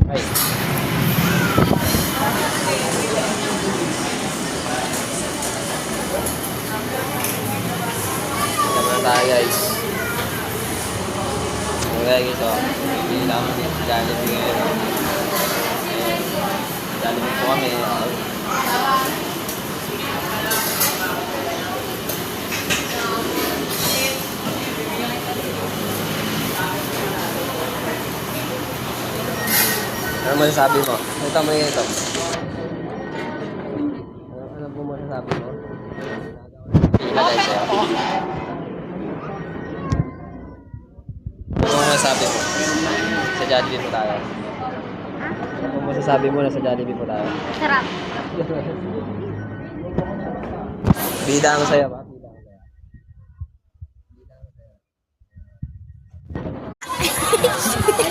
Ay. Tama na tayo guys. Okay guys, oh. Hindi lang din sa Jollibee ngayon. Ayan. Jollibee po kami. Ano masasabi mo? Ito mo yun ito. Ano po masasabi mo? Pila guys, eh. Ano po masasabi mo? Sa Jollibee po tayo. Ano po masasabi mo na sa Jollibee po tayo? Sarap. Bida ang saya ba? Bida ang saya.